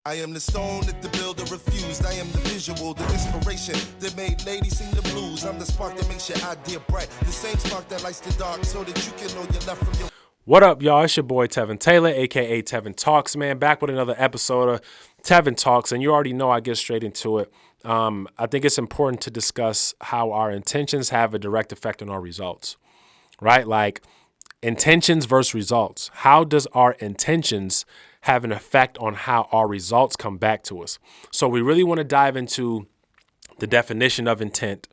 I am the stone that the builder refused. I am the visual, the inspiration that made ladies sing the blues. I'm the spark that makes your idea bright. The same spark that lights the dark so that you can know your left from your... What up, y'all? It's your boy Tevin Taylor, a.k.a. Tevin Talks, man. Back with another episode of Tevin Talks, and you already know I get straight into it. I think it's important to discuss how our intentions have a direct effect on our results, right? Like intentions versus results. How does our intentions have an effect on how our results come back to us? So we really want to dive into the definition of intent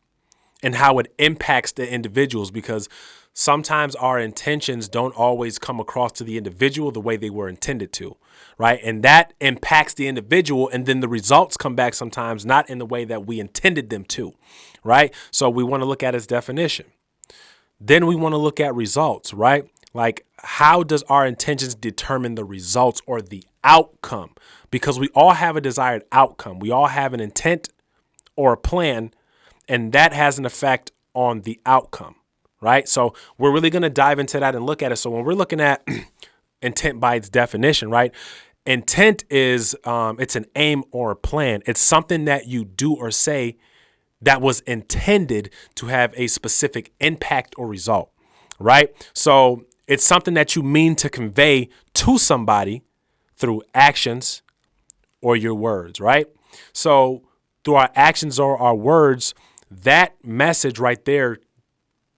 and how it impacts the individuals, because sometimes our intentions don't always come across to the individual the way they were intended to, right? And that impacts the individual, and then the results come back sometimes not in the way that we intended them to, right? So we want to look at its definition. Then we want to look at results, right? Like, how does our intentions determine the results or the outcome? Because we all have a desired outcome. We all have an intent or a plan, and that has an effect on the outcome, right? So we're really going to dive into that and look at it. So when we're looking at intent by its definition, right? Intent is, it's an aim or a plan. It's something that you do or say that was intended to have a specific impact or result, right? So it's something that you mean to convey to somebody through actions or your words, right? So through our actions or our words, that message right there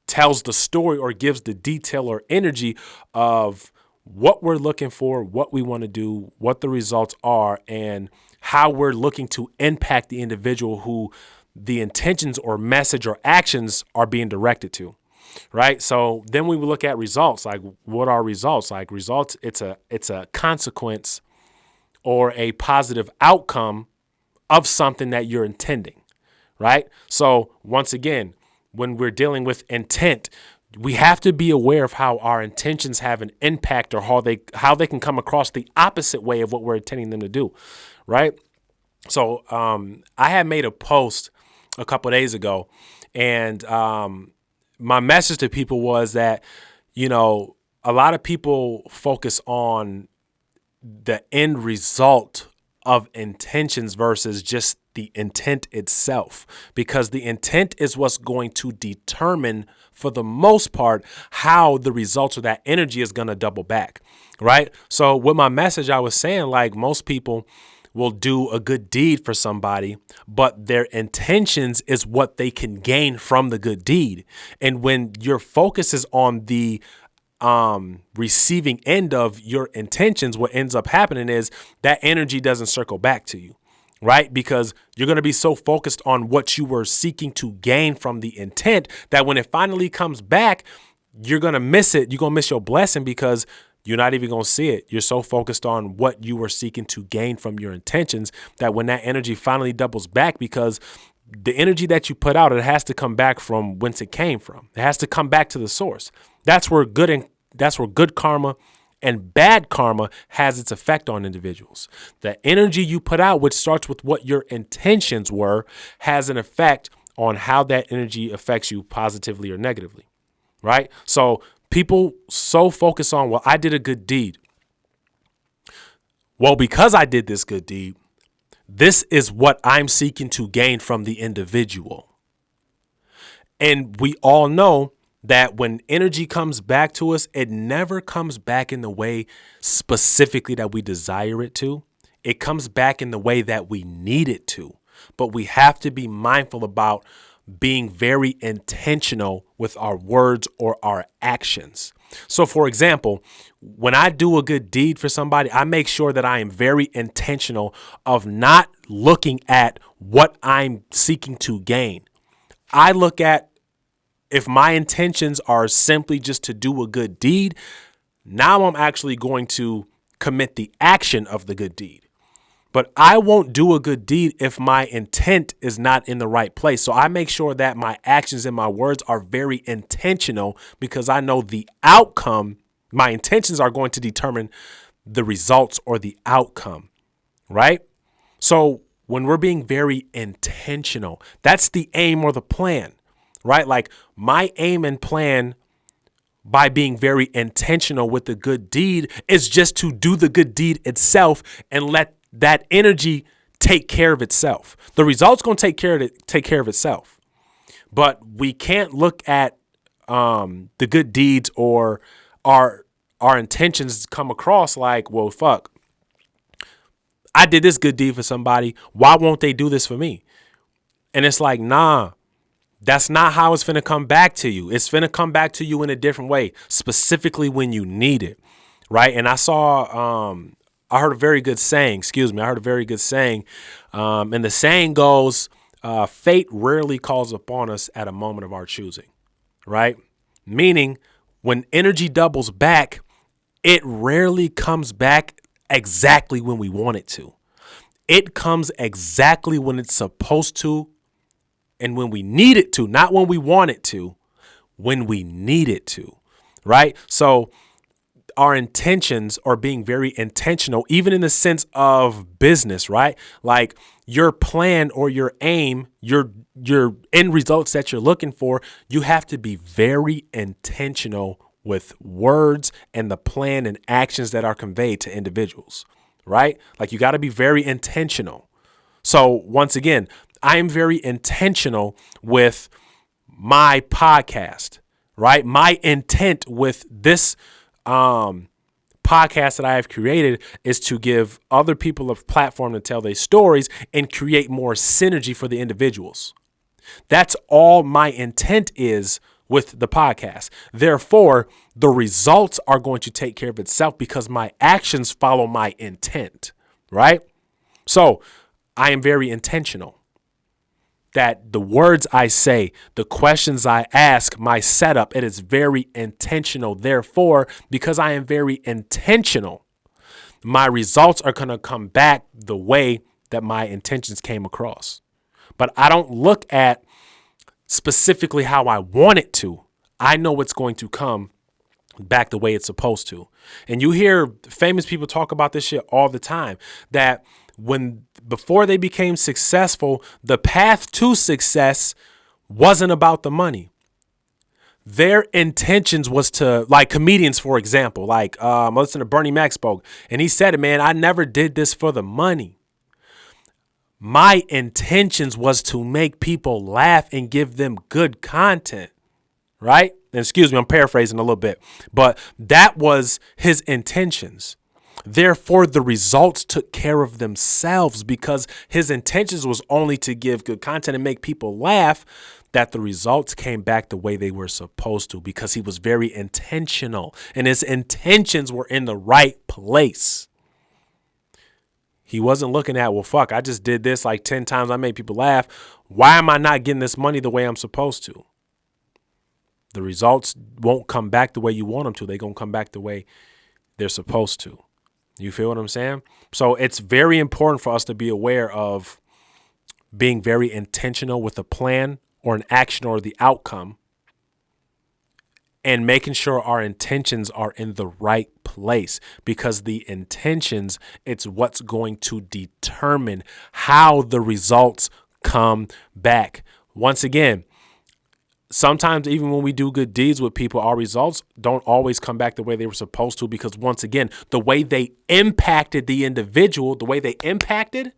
tells the story or gives the detail or energy of what we're looking for, what we want to do, what the results are, and how we're looking to impact the individual who the intentions or message or actions are being directed to, right? So then we will look at results. Like, what are results? Like, results, it's a consequence or a positive outcome of something that you're intending, right? So once again, when we're dealing with intent, we have to be aware of how our intentions have an impact, or how they can come across the opposite way of what we're intending them to do, right? So I had made a post a couple of days ago, and my message to people was that, you know, a lot of people focus on the end result of intentions versus just the intent itself, because the intent is what's going to determine, for the most part, how the results of that energy is going to double back, right? So with my message, I was saying, like, most people will do a good deed for somebody, but their intentions is what they can gain from the good deed. And when your focus is on the receiving end of your intentions, what ends up happening is that energy doesn't circle back to you, right? Because you're going to be so focused on what you were seeking to gain from the intent that when it finally comes back, you're going to miss it. You're going to miss your blessing because you're not even going to see it. You're so focused on what you were seeking to gain from your intentions that when that energy finally doubles back, because the energy that you put out, it has to come back from whence it came from. It has to come back to the source. That's where good karma and bad karma has its effect on individuals. The energy you put out, which starts with what your intentions were, has an effect on how that energy affects you positively or negatively, right? So people so focus on, well, I did a good deed. Well, because I did this good deed, this is what I'm seeking to gain from the individual. And we all know that when energy comes back to us, it never comes back in the way specifically that we desire it to. It comes back in the way that we need it to. But we have to be mindful about being very intentional with our words or our actions. So, for example, when I do a good deed for somebody, I make sure that I am very intentional of not looking at what I'm seeking to gain. I look at, if my intentions are simply just to do a good deed, now I'm actually going to commit the action of the good deed. But I won't do a good deed if my intent is not in the right place. So I make sure that my actions and my words are very intentional, because I know the outcome, my intentions are going to determine the results or the outcome, right? So when we're being very intentional, that's the aim or the plan, right? Like, my aim and plan by being very intentional with the good deed is just to do the good deed itself and let that energy take care of itself. The results going to take care of itself. But we can't look at the good deeds or our intentions come across like, well, fuck, I did this good deed for somebody. Why won't they do this for me? And it's like, nah, that's not how it's finna come back to you. It's finna come back to you in a different way, specifically when you need it, right? And I heard a very good saying, and the saying goes, fate rarely calls upon us at a moment of our choosing, right? Meaning when energy doubles back, it rarely comes back exactly when we want it to. It comes exactly when it's supposed to and when we need it to, not when we want it to, when we need it to, right? So our intentions are being very intentional, even in the sense of business, right? Like your plan or your aim, your end results that you're looking for, you have to be very intentional with words and the plan and actions that are conveyed to individuals, right? Like you got to be very intentional. So once again, I am very intentional with my podcast, right? My intent with this podcast that I have created is to give other people a platform to tell their stories and create more synergy for the individuals. That's all my intent is with the podcast. Therefore, the results are going to take care of itself because my actions follow my intent, right? So I am very intentional that the words I say, the questions I ask, my setup, it is very intentional. Therefore, because I am very intentional, my results are going to come back the way that my intentions came across. But I don't look at specifically how I want it to. I know it's going to come back the way it's supposed to. And you hear famous people talk about this shit all the time, that before they became successful, the path to success wasn't about the money. Their intentions was to, like comedians, for example, like I listened to Bernie Mac spoke, and he said it, man, I never did this for the money. My intentions was to make people laugh and give them good content, right? And excuse me, I'm paraphrasing a little bit, but that was his intentions. Therefore, the results took care of themselves because his intentions was only to give good content and make people laugh, that the results came back the way they were supposed to because he was very intentional and his intentions were in the right place. He wasn't looking at, well, fuck, I just did this like 10 times. I made people laugh. Why am I not getting this money the way I'm supposed to? The results won't come back the way you want them to. They're going to come back the way they're supposed to. You feel what I'm saying? So it's very important for us to be aware of being very intentional with a plan or an action or the outcome and making sure our intentions are in the right place, because the intentions, it's what's going to determine how the results come back. Once again, sometimes even when we do good deeds with people, our results don't always come back the way they were supposed to, because once again, the way they impacted the individual, the way they impacted,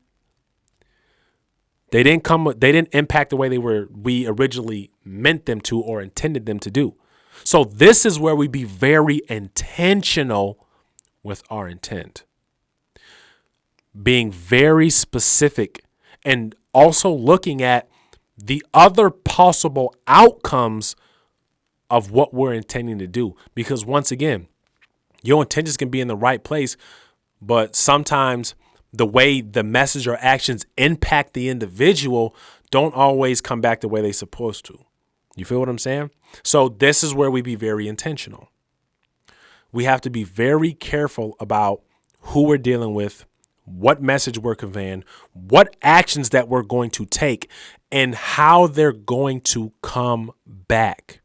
they didn't impact the way we originally meant them to or intended them to do. So this is where we be very intentional with our intent. Being very specific and also looking at the other possible outcomes of what we're intending to do. Because once again, your intentions can be in the right place, but sometimes the way the message or actions impact the individual don't always come back the way they're supposed to. You feel what I'm saying? So this is where we be very intentional. We have to be very careful about who we're dealing with, what message we're conveying, what actions that we're going to take, and how they're going to come back.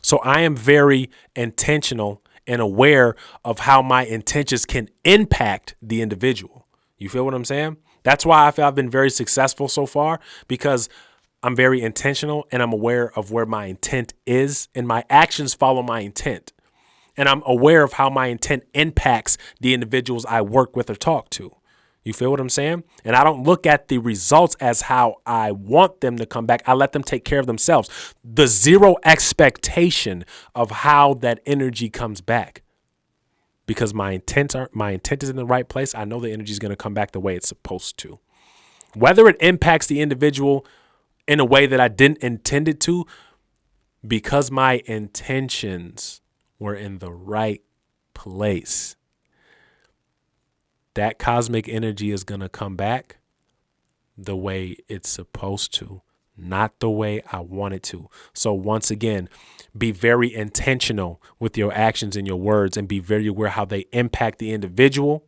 So I am very intentional and aware of how my intentions can impact the individual. You feel what I'm saying? That's why I feel I've been very successful so far, because I'm very intentional and I'm aware of where my intent is, and my actions follow my intent. And I'm aware of how my intent impacts the individuals I work with or talk to. You feel what I'm saying? And I don't look at the results as how I want them to come back. I let them take care of themselves. The zero expectation of how that energy comes back. Because my intent is in the right place. I know the energy is going to come back the way it's supposed to. Whether it impacts the individual in a way that I didn't intend it to, because my intentions were in the right place, that cosmic energy is going to come back the way it's supposed to, not the way I want it to. So once again, be very intentional with your actions and your words, and be very aware how they impact the individual,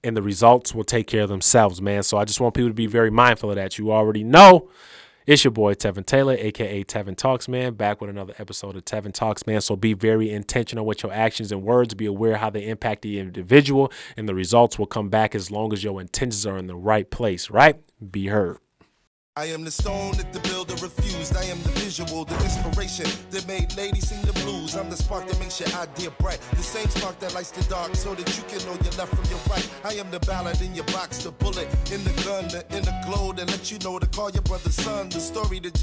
and the results will take care of themselves, man. So I just want people to be very mindful of that. You already know. It's your boy, Tevin Taylor, a.k.a. Tevin Talks, man, back with another episode of Tevin Talks, man. So be very intentional with your actions and words. Be aware how they impact the individual, and the results will come back as long as your intentions are in the right place, right? Be heard. I am the stone that the builder refused. I am the visual, the inspiration that made ladies sing the blues. I'm the spark that makes your idea bright. The same spark that lights the dark so that you can know your left from your right. I am the ballad in your box, the bullet in the gun, the inner glow that lets you know to call your brother son. The story that